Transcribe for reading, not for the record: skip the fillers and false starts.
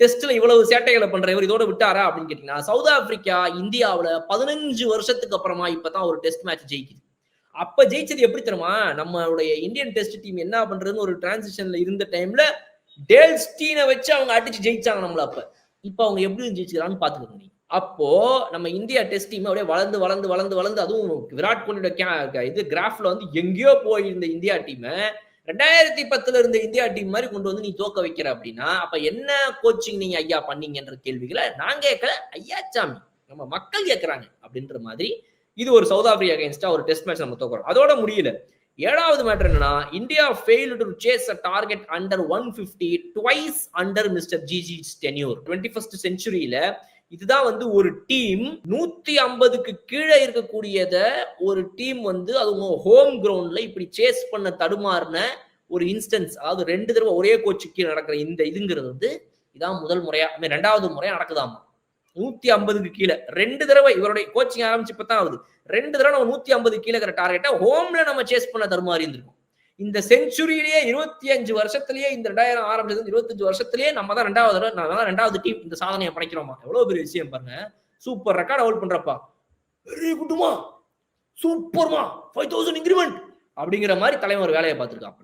டெஸ்ட்ல இவ்வளவு சேட்டைகளை பண்றவர் இதோட விட்டாரா அப்படின்னு கேட்டீங்கன்னா, சவுத் ஆப்பிரிக்கா இந்தியாவுல 15 வருஷத்துக்கு அப்புறமா இப்பதான் ஒரு டெஸ்ட் மேட்ச் ஜெயிக்குது. அப்ப ஜெயிச்சது எப்படி தெரியுமா? நம்மளுடைய இந்தியன் டெஸ்ட் டீம் என்ன பண்றதுன்னு ஒரு டிரான்சிஷன்ல இருந்த டைம்ல டேல் ஸ்டீனை வச்சு அவங்க அடிச்சு ஜெயிச்சாங்க நம்மள அப்ப. இப்ப அவங்க எப்படி ஜெயிச்சுக்கிறான்னு பாத்துக்கோங்க நீங்க. அப்போ நம்ம இந்தியா டெஸ்ட் டீம் அப்படியே வளர்ந்து வளர்ந்து வளர்ந்து வளர்ந்து அதுவும் விராட் கோலியோட இது கிராஃப்ல வந்து எங்கேயோ போயிருந்த இந்தியா டீம் 2010 இருந்த இந்தியா டீம் மாதிரி கொண்டு வந்து நீ தோக்க வைக்கிற அப்படின்னா, அப்ப என்ன கோச்சிங் நீங்க ஐயா பண்ணீங்கன்ற கேள்விகளை நான் கேட்கல, ஐயா சாமி நம்ம மக்கள் கேட்கறாங்க அப்படின்ற மாதிரி. இது ஒரு சவுத் ஆப்பிரிக்கா அகைன்ஸ்டா ஒரு டெஸ்ட் மேட்ச் நம்ம தோக்குறோம். அதோட முடியல. 7வது மேட்டர் என்னன்னா, India failed to chase a target under 150 twice under mister GG's tenure. 21st செஞ்சுரியில இதுதான் வந்து ஒரு டீம் 150க்கு கீழே இருக்கக்கூடியத ஒரு டீம் வந்து அதுவும் ஹோம் கிரவுண்ட்ல இப்படி சேஸ் பண்ண தடுமாறின ஒரு இன்ஸ்டன்ஸ். அதாவது 2 தடவை ஒரே கோச்சுக்கு நடக்கிற இந்த இதுங்கிறது வந்து இதான் முதல் முறையா 2வது முறையா நடக்குதாமா. 150க்கு கீழே 2 தடவை இவருடைய கோச்சிங் ஆரம்பிச்சு இப்பதான் ஆகுது. 2 தடவை நம்ம 150 கீழே இருக்கிற டார்கெட்டை ஹோம்ல நம்ம சேஸ் பண்ண தடுமாறி இருந்திருக்கும். இந்த செஞ்சுரியிலேயே 25 வருஷத்திலேயே இந்த 2000 ஆரம்பிச்சது 25 வருஷத்திலேயே நம்ம தான் 2வது டீம் இந்த சாதனையை படைக்கிறோமா. எவ்வளவு பெரிய விஷயம் பாருங்க. சூப்பர் ரெக்கார்ட் ஹோல்ட் பண்றப்பா. வெரி குட்மா, சூப்பர்மா, 5000 இன்கிரிமெண்ட் அப்படிங்கிற மாதிரி தலைவர் வேலையை பார்த்திருக்காப்ல.